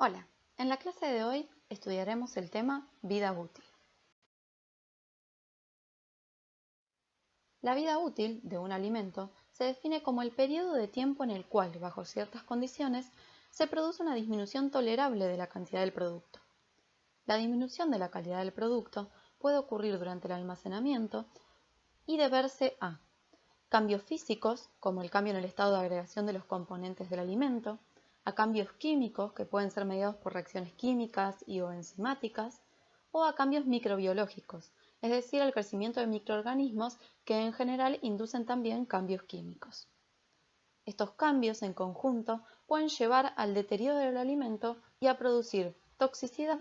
Hola, en la clase de hoy estudiaremos el tema vida útil. La vida útil de un alimento se define como el periodo de tiempo en el cual, bajo ciertas condiciones, se produce una disminución tolerable de la cantidad del producto. La disminución de la calidad del producto puede ocurrir durante el almacenamiento y deberse a cambios físicos, como el cambio en el estado de agregación de los componentes del alimento, a cambios químicos, que pueden ser mediados por reacciones químicas y o enzimáticas, o a cambios microbiológicos, es decir, al crecimiento de microorganismos que en general inducen también cambios químicos. Estos cambios en conjunto pueden llevar al deterioro del alimento y a producir toxicidad,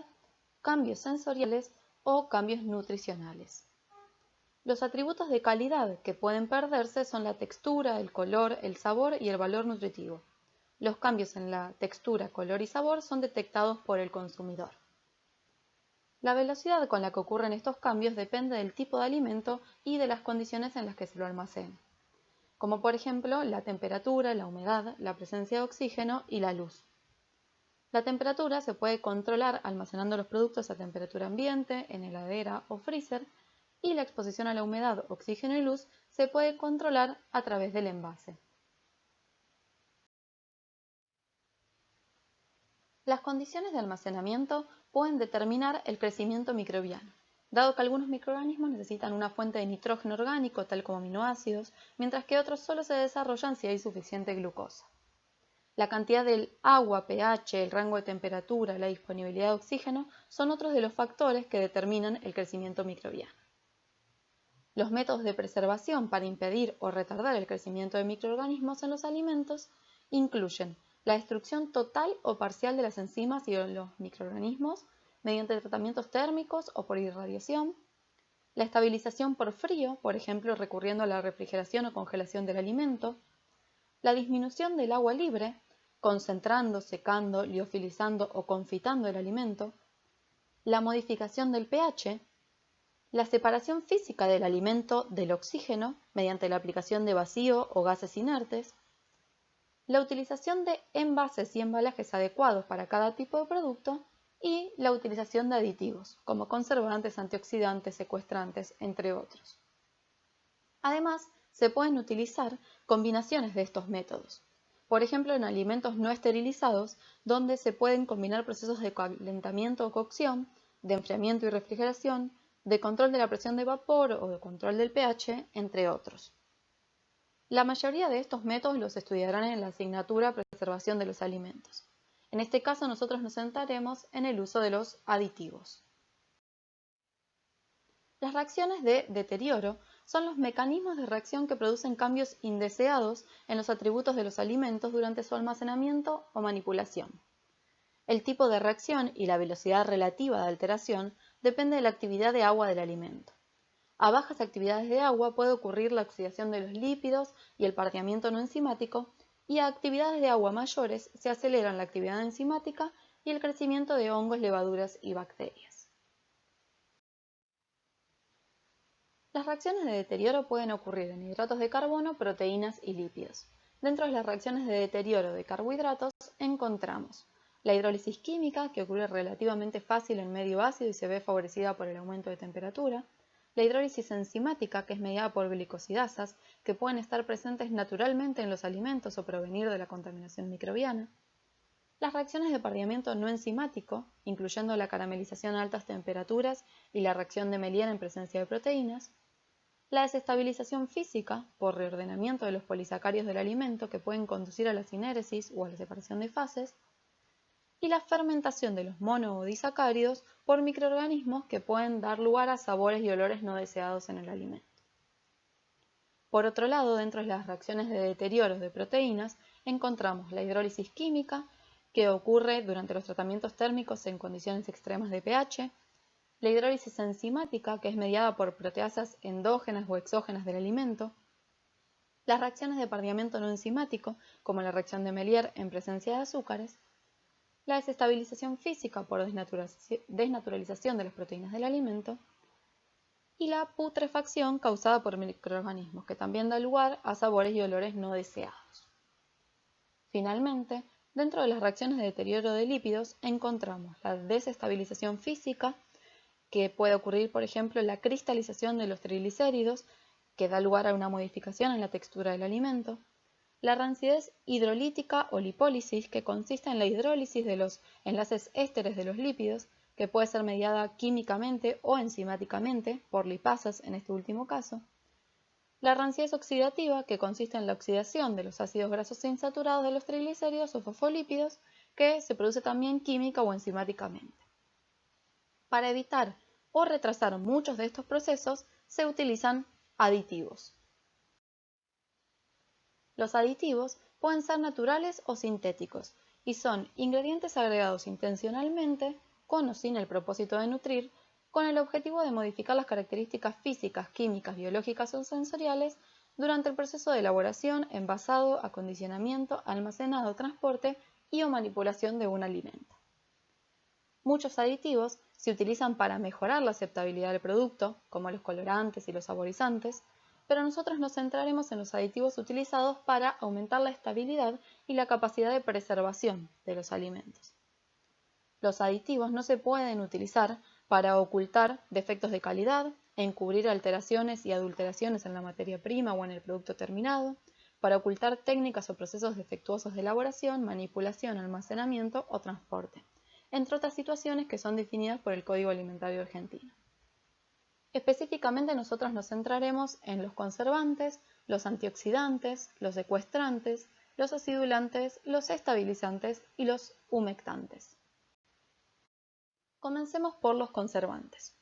cambios sensoriales o cambios nutricionales. Los atributos de calidad que pueden perderse son la textura, el color, el sabor y el valor nutritivo. Los cambios en la textura, color y sabor son detectados por el consumidor. La velocidad con la que ocurren estos cambios depende del tipo de alimento y de las condiciones en las que se lo almacena, como por ejemplo la temperatura, la humedad, la presencia de oxígeno y la luz. La temperatura se puede controlar almacenando los productos a temperatura ambiente, en heladera o freezer, y la exposición a la humedad, oxígeno y luz se puede controlar a través del envase. Las condiciones de almacenamiento pueden determinar el crecimiento microbiano, dado que algunos microorganismos necesitan una fuente de nitrógeno orgánico, tal como aminoácidos, mientras que otros solo se desarrollan si hay suficiente glucosa. La cantidad del agua, pH, el rango de temperatura, la disponibilidad de oxígeno son otros de los factores que determinan el crecimiento microbiano. Los métodos de preservación para impedir o retardar el crecimiento de microorganismos en los alimentos incluyen la destrucción total o parcial de las enzimas y los microorganismos mediante tratamientos térmicos o por irradiación, la estabilización por frío, por ejemplo recurriendo a la refrigeración o congelación del alimento, la disminución del agua libre, concentrando, secando, liofilizando o confitando el alimento, la modificación del pH, la separación física del alimento del oxígeno mediante la aplicación de vacío o gases inertes, la utilización de envases y embalajes adecuados para cada tipo de producto y la utilización de aditivos, como conservantes, antioxidantes, secuestrantes, entre otros. Además, se pueden utilizar combinaciones de estos métodos. Por ejemplo, en alimentos no esterilizados, donde se pueden combinar procesos de calentamiento o cocción, de enfriamiento y refrigeración, de control de la presión de vapor o de control del pH, entre otros. La mayoría de estos métodos los estudiarán en la asignatura Preservación de los alimentos. En este caso nosotros nos centraremos en el uso de los aditivos. Las reacciones de deterioro son los mecanismos de reacción que producen cambios indeseados en los atributos de los alimentos durante su almacenamiento o manipulación. El tipo de reacción y la velocidad relativa de alteración depende de la actividad de agua del alimento. A bajas actividades de agua puede ocurrir la oxidación de los lípidos y el partiamiento no enzimático, y a actividades de agua mayores se aceleran la actividad enzimática y el crecimiento de hongos, levaduras y bacterias. Las reacciones de deterioro pueden ocurrir en hidratos de carbono, proteínas y lípidos. Dentro de las reacciones de deterioro de carbohidratos encontramos la hidrólisis química, que ocurre relativamente fácil en medio ácido y se ve favorecida por el aumento de temperatura, la hidrólisis enzimática, que es mediada por glicosidasas, que pueden estar presentes naturalmente en los alimentos o provenir de la contaminación microbiana, las reacciones de partiamiento no enzimático, incluyendo la caramelización a altas temperaturas y la reacción de Melier en presencia de proteínas, la desestabilización física, por reordenamiento de los polisacarios del alimento que pueden conducir a la sinéresis o a la separación de fases, y la fermentación de los mono o disacáridos por microorganismos que pueden dar lugar a sabores y olores no deseados en el alimento. Por otro lado, dentro de las reacciones de deterioro de proteínas, encontramos la hidrólisis química, que ocurre durante los tratamientos térmicos en condiciones extremas de pH, la hidrólisis enzimática, que es mediada por proteasas endógenas o exógenas del alimento, las reacciones de partiamiento no enzimático, como la reacción de Melier en presencia de azúcares, la desestabilización física por desnaturalización de las proteínas del alimento, y la putrefacción causada por microorganismos, que también da lugar a sabores y olores no deseados. Finalmente, Dentro de las reacciones de deterioro de lípidos encontramos la desestabilización física, que puede ocurrir, por ejemplo, la cristalización de los triglicéridos, que da lugar a una modificación en la textura del alimento, la rancidez hidrolítica o lipólisis, que consiste en la hidrólisis de los enlaces ésteres de los lípidos, que puede ser mediada químicamente o enzimáticamente, por lipasas en este último caso. La rancidez oxidativa, que consiste en la oxidación de los ácidos grasos insaturados de los triglicéridos o fosfolípidos, que se produce también química o enzimáticamente. Para evitar o retrasar muchos de estos procesos, se utilizan aditivos. Los aditivos pueden ser naturales o sintéticos y son ingredientes agregados intencionalmente, con o sin el propósito de nutrir, con el objetivo de modificar las características físicas, químicas, biológicas o sensoriales durante el proceso de elaboración, envasado, acondicionamiento, almacenado, transporte y o manipulación de un alimento. Muchos aditivos se utilizan para mejorar la aceptabilidad del producto, como los colorantes y los saborizantes, pero nosotros nos centraremos en los aditivos utilizados para aumentar la estabilidad y la capacidad de preservación de los alimentos. Los aditivos no se pueden utilizar para ocultar defectos de calidad, encubrir alteraciones y adulteraciones en la materia prima o en el producto terminado, para ocultar técnicas o procesos defectuosos de elaboración, manipulación, almacenamiento o transporte, entre otras situaciones que son definidas por el Código Alimentario Argentino. Específicamente nosotros nos centraremos en los conservantes, los antioxidantes, los secuestrantes, los acidulantes, los estabilizantes y los humectantes. Comencemos por los conservantes.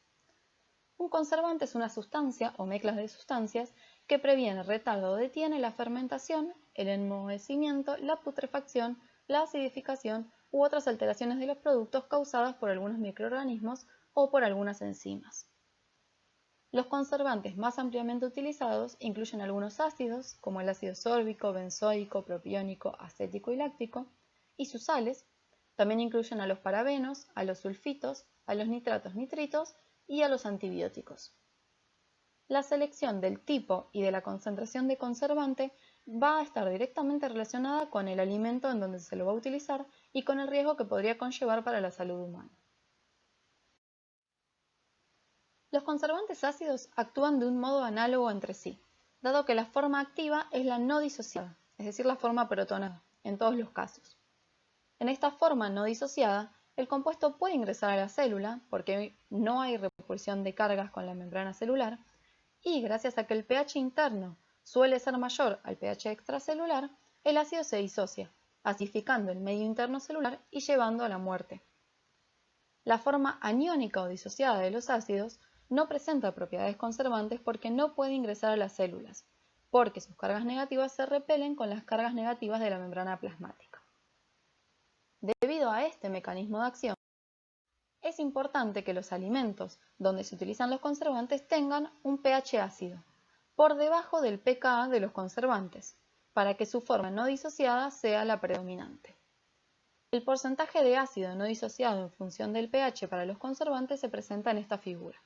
Un conservante es una sustancia o mezcla de sustancias que previene, retarda o detiene la fermentación, el enmohecimiento, la putrefacción, la acidificación u otras alteraciones de los productos causadas por algunos microorganismos o por algunas enzimas. Los conservantes más ampliamente utilizados incluyen algunos ácidos, como el ácido sórbico, benzoico, propiónico, acético y láctico, y sus sales. También incluyen a los parabenos, a los sulfitos, a los nitratos, nitritos y a los antibióticos. La selección del tipo y de la concentración de conservante va a estar directamente relacionada con el alimento en donde se lo va a utilizar y con el riesgo que podría conllevar para la salud humana. Los conservantes ácidos actúan de un modo análogo entre sí, dado que la forma activa es la no disociada, es decir, la forma protonada, en todos los casos. En esta forma no disociada, el compuesto puede ingresar a la célula, porque no hay repulsión de cargas con la membrana celular, y gracias a que el pH interno suele ser mayor al pH extracelular, el ácido se disocia, acidificando el medio interno celular y llevando a la muerte. La forma aniónica o disociada de los ácidos no presenta propiedades conservantes porque no puede ingresar a las células, porque sus cargas negativas se repelen con las cargas negativas de la membrana plasmática. Debido a este mecanismo de acción, es importante que los alimentos donde se utilizan los conservantes tengan un pH ácido, por debajo del pKa de los conservantes, para que su forma no disociada sea la predominante. El porcentaje de ácido no disociado en función del pH para los conservantes se presenta en esta figura.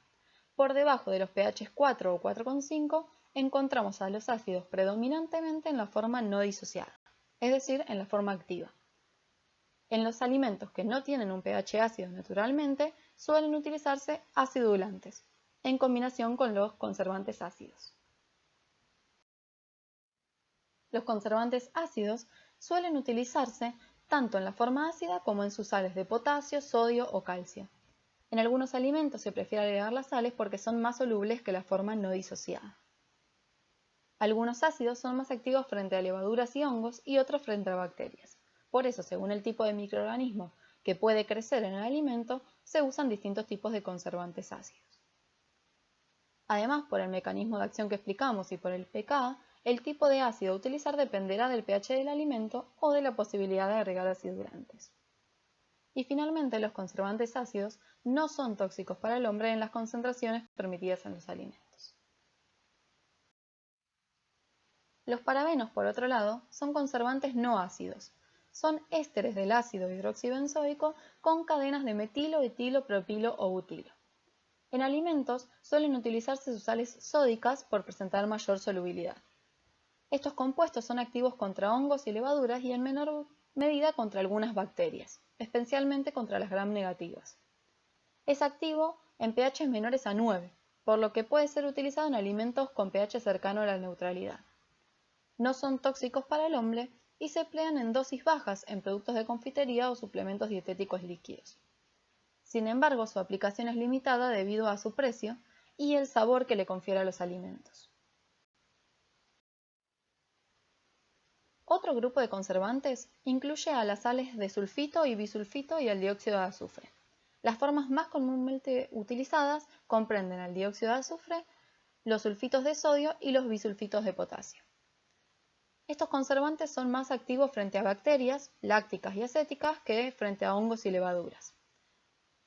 Por debajo de los pH 4 o 4,5 encontramos a los ácidos predominantemente en la forma no disociada, es decir, en la forma activa. En los alimentos que no tienen un pH ácido naturalmente, suelen utilizarse acidulantes, en combinación con los conservantes ácidos. Los conservantes ácidos suelen utilizarse tanto en la forma ácida como en sus sales de potasio, sodio o calcio. En algunos alimentos se prefiere agregar las sales porque son más solubles que la forma no disociada. Algunos ácidos son más activos frente a levaduras y hongos y otros frente a bacterias. Por eso, según el tipo de microorganismo que puede crecer en el alimento, se usan distintos tipos de conservantes ácidos. Además, por el mecanismo de acción que explicamos y por el pKa, el tipo de ácido a utilizar dependerá del pH del alimento o de la posibilidad de agregar acidulantes. Y finalmente, los conservantes ácidos no son tóxicos para el hombre en las concentraciones permitidas en los alimentos. Los parabenos, por otro lado, son conservantes no ácidos. Son ésteres del ácido hidroxibenzoico con cadenas de metilo, etilo, propilo o butilo. En alimentos suelen utilizarse sus sales sódicas por presentar mayor solubilidad. Estos compuestos son activos contra hongos y levaduras y en menor medida contra algunas bacterias, especialmente contra las gram negativas. Es activo en pH menores a 9, por lo que puede ser utilizado en alimentos con pH cercano a la neutralidad. No son tóxicos para el hombre y se emplean en dosis bajas en productos de confitería o suplementos dietéticos líquidos. Sin embargo, su aplicación es limitada debido a su precio y el sabor que le confiere a los alimentos. Otro grupo de conservantes incluye a las sales de sulfito y bisulfito y al dióxido de azufre. Las formas más comúnmente utilizadas comprenden al dióxido de azufre, los sulfitos de sodio y los bisulfitos de potasio. Estos conservantes son más activos frente a bacterias, lácticas y acéticas que frente a hongos y levaduras.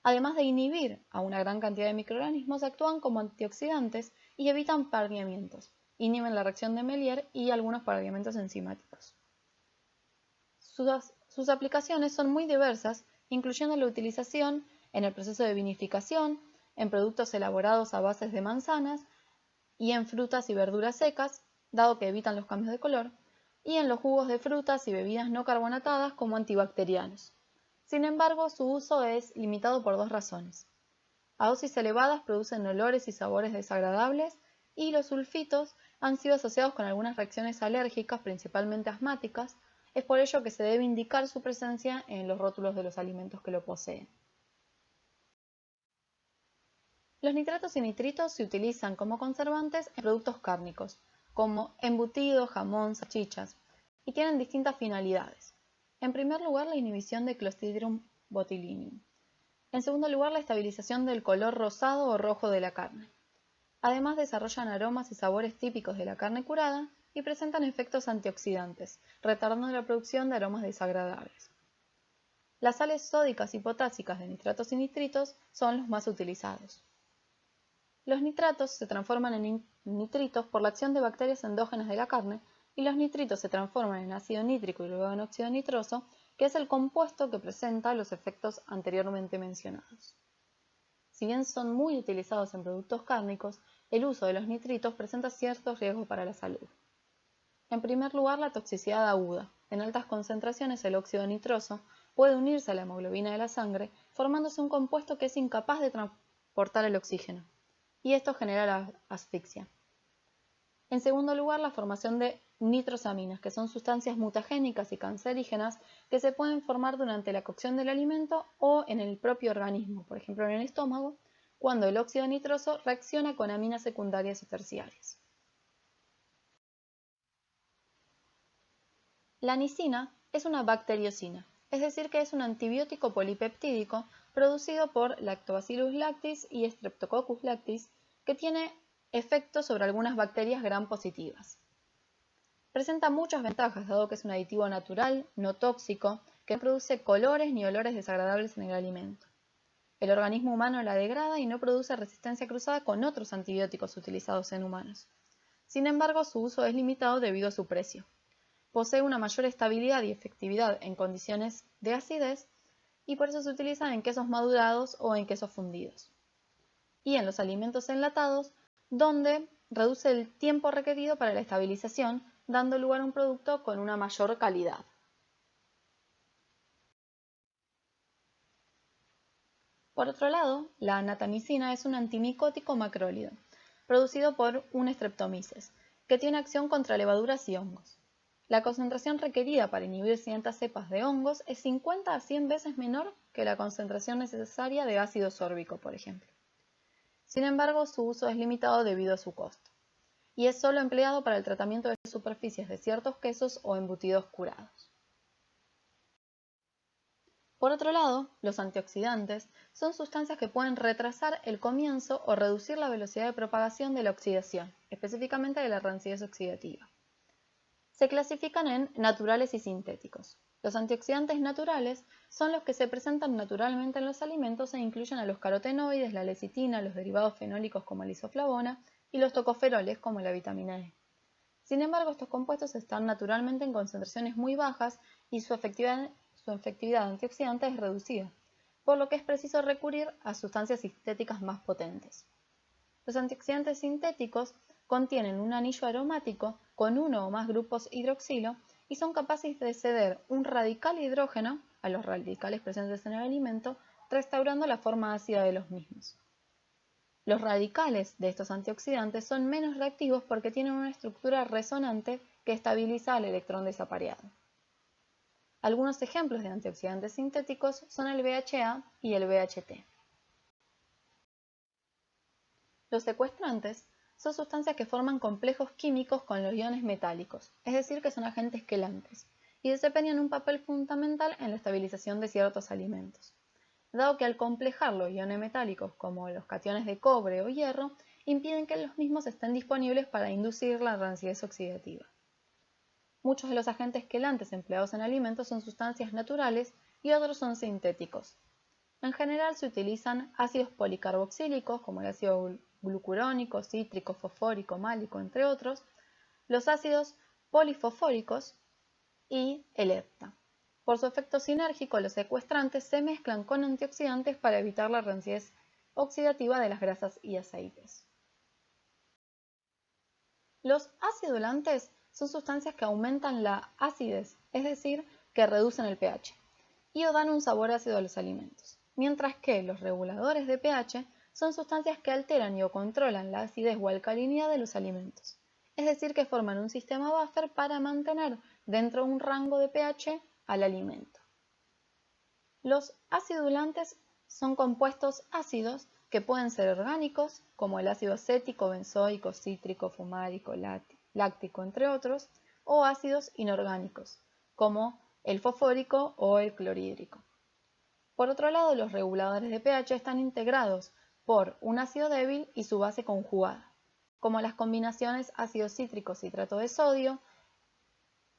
Además de inhibir a una gran cantidad de microorganismos, actúan como antioxidantes y evitan pardeamientos, inhiben la reacción de Melier y algunos pardeamientos enzimáticos. Sus aplicaciones son muy diversas, incluyendo la utilización en el proceso de vinificación, en productos elaborados a bases de manzanas y en frutas y verduras secas, dado que evitan los cambios de color, y en los jugos de frutas y bebidas no carbonatadas como antibacterianos. Sin embargo, su uso es limitado por dos razones. A dosis elevadas producen olores y sabores desagradables y los sulfitos han sido asociados con algunas reacciones alérgicas, principalmente asmáticas. Es por ello que se debe indicar su presencia en los rótulos de los alimentos que lo poseen. Los nitratos y nitritos se utilizan como conservantes en productos cárnicos, como embutidos, jamón, salchichas, y tienen distintas finalidades. En primer lugar, la inhibición de Clostridium botulinum. En segundo lugar, la estabilización del color rosado o rojo de la carne. Además, desarrollan aromas y sabores típicos de la carne curada y presentan efectos antioxidantes, retardando la producción de aromas desagradables. Las sales sódicas y potásicas de nitratos y nitritos son los más utilizados. Los nitratos se transforman en nitritos por la acción de bacterias endógenas de la carne y los nitritos se transforman en ácido nítrico y luego en óxido nitroso, que es el compuesto que presenta los efectos anteriormente mencionados. Si bien son muy utilizados en productos cárnicos, el uso de los nitritos presenta ciertos riesgos para la salud. En primer lugar, la toxicidad aguda. En altas concentraciones, el óxido nitroso puede unirse a la hemoglobina de la sangre, formándose un compuesto que es incapaz de transportar el oxígeno, y esto genera la asfixia. En segundo lugar, la formación de nitrosaminas, que son sustancias mutagénicas y cancerígenas que se pueden formar durante la cocción del alimento o en el propio organismo, por ejemplo en el estómago, cuando el óxido nitroso reacciona con aminas secundarias y terciarias. La nicina es una bacteriocina, es decir que es un antibiótico polipeptídico producido por Lactobacillus lactis y Streptococcus lactis que tiene efectos sobre algunas bacterias gram positivas. Presenta muchas ventajas dado que es un aditivo natural, no tóxico, que no produce colores ni olores desagradables en el alimento. El organismo humano la degrada y no produce resistencia cruzada con otros antibióticos utilizados en humanos. Sin embargo, su uso es limitado debido a su precio. Posee una mayor estabilidad y efectividad en condiciones de acidez y por eso se utiliza en quesos madurados o en quesos fundidos. Y en los alimentos enlatados, donde reduce el tiempo requerido para la estabilización, dando lugar a un producto con una mayor calidad. Por otro lado, la natamicina es un antimicótico macrólido, producido por un Streptomyces, que tiene acción contra levaduras y hongos. La concentración requerida para inhibir ciertas cepas de hongos es 50 a 100 veces menor que la concentración necesaria de ácido sórbico, por ejemplo. Sin embargo, su uso es limitado debido a su costo, y es solo empleado para el tratamiento de superficies de ciertos quesos o embutidos curados. Por otro lado, los antioxidantes son sustancias que pueden retrasar el comienzo o reducir la velocidad de propagación de la oxidación, específicamente de la rancidez oxidativa. Se clasifican en naturales y sintéticos. Los antioxidantes naturales son los que se presentan naturalmente en los alimentos e incluyen a los carotenoides, la lecitina, los derivados fenólicos como la isoflavona y los tocoferoles como la vitamina E. Sin embargo, estos compuestos están naturalmente en concentraciones muy bajas y su efectividad antioxidante es reducida, por lo que es preciso recurrir a sustancias sintéticas más potentes. Los antioxidantes sintéticos contienen un anillo aromático con uno o más grupos hidroxilo y son capaces de ceder un radical hidrógeno a los radicales presentes en el alimento, restaurando la forma ácida de los mismos. Los radicales de estos antioxidantes son menos reactivos porque tienen una estructura resonante que estabiliza al electrón desapareado. Algunos ejemplos de antioxidantes sintéticos son el BHA y el BHT. Los secuestrantes son sustancias que forman complejos químicos con los iones metálicos, es decir, que son agentes quelantes, y desempeñan un papel fundamental en la estabilización de ciertos alimentos, dado que al complejar los iones metálicos, como los cationes de cobre o hierro, impiden que los mismos estén disponibles para inducir la rancidez oxidativa. Muchos de los agentes quelantes empleados en alimentos son sustancias naturales y otros son sintéticos. En general se utilizan ácidos policarboxílicos como el ácido glucurónico, cítrico, fosfórico, málico, entre otros, los ácidos polifosfóricos y el hepta. Por su efecto sinérgico, los secuestrantes se mezclan con antioxidantes para evitar la rancidez oxidativa de las grasas y aceites. Los acidulantes son sustancias que aumentan la acidez, es decir, que reducen el pH, y o dan un sabor ácido a los alimentos, mientras que los reguladores de pH son sustancias que alteran y o controlan la acidez o alcalinidad de los alimentos, es decir, que forman un sistema buffer para mantener dentro de un rango de pH al alimento. Los acidulantes son compuestos ácidos que pueden ser orgánicos, como el ácido acético, benzoico, cítrico, fumárico, láctico, entre otros, o ácidos inorgánicos, como el fosfórico o el clorhídrico. Por otro lado, los reguladores de pH están integrados por un ácido débil y su base conjugada, como las combinaciones ácido cítrico citrato de sodio,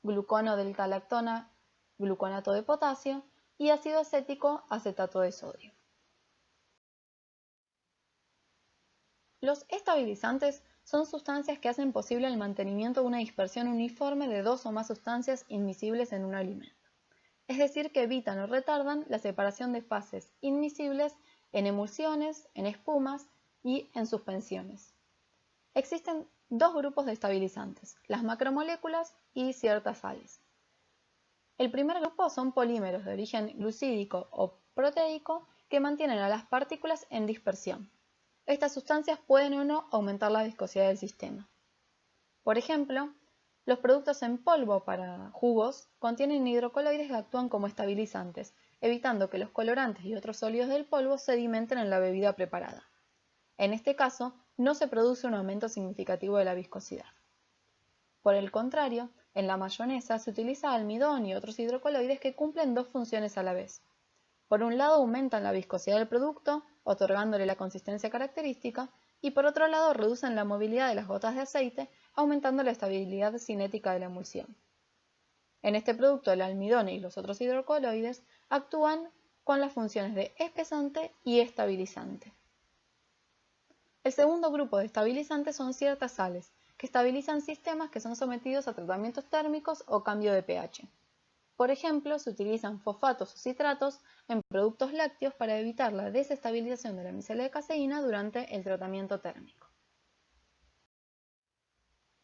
glucono delta lactona, gluconato de potasio y ácido acético acetato de sodio. Los estabilizantes son sustancias que hacen posible el mantenimiento de una dispersión uniforme de dos o más sustancias inmiscibles en un alimento, es decir, que evitan o retardan la separación de fases inmiscibles en emulsiones, en espumas y en suspensiones. Existen dos grupos de estabilizantes, las macromoléculas y ciertas sales. El primer grupo son polímeros de origen glucídico o proteico que mantienen a las partículas en dispersión. Estas sustancias pueden o no aumentar la viscosidad del sistema. Por ejemplo, los productos en polvo para jugos contienen hidrocoloides que actúan como estabilizantes, evitando que los colorantes y otros sólidos del polvo sedimenten en la bebida preparada. En este caso, no se produce un aumento significativo de la viscosidad. Por el contrario, en la mayonesa se utiliza almidón y otros hidrocoloides que cumplen dos funciones a la vez. Por un lado aumentan la viscosidad del producto, otorgándole la consistencia característica, y por otro lado reducen la movilidad de las gotas de aceite, aumentando la estabilidad cinética de la emulsión. En este producto el almidón y los otros hidrocoloides actúan con las funciones de espesante y estabilizante. El segundo grupo de estabilizantes son ciertas sales, que estabilizan sistemas que son sometidos a tratamientos térmicos o cambio de pH. Por ejemplo, se utilizan fosfatos o citratos en productos lácteos para evitar la desestabilización de la micelia de caseína durante el tratamiento térmico.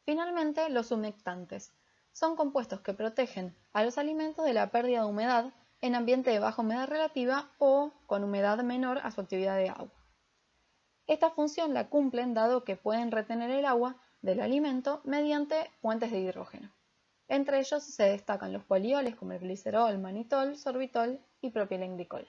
Finalmente, los humectantes son compuestos que protegen a los alimentos de la pérdida de humedad en ambiente de baja humedad relativa o con humedad menor a su actividad de agua. Esta función la cumplen dado que pueden retener el agua del alimento mediante puentes de hidrógeno. Entre ellos se destacan los polioles como el glicerol, manitol, sorbitol y propilenglicol.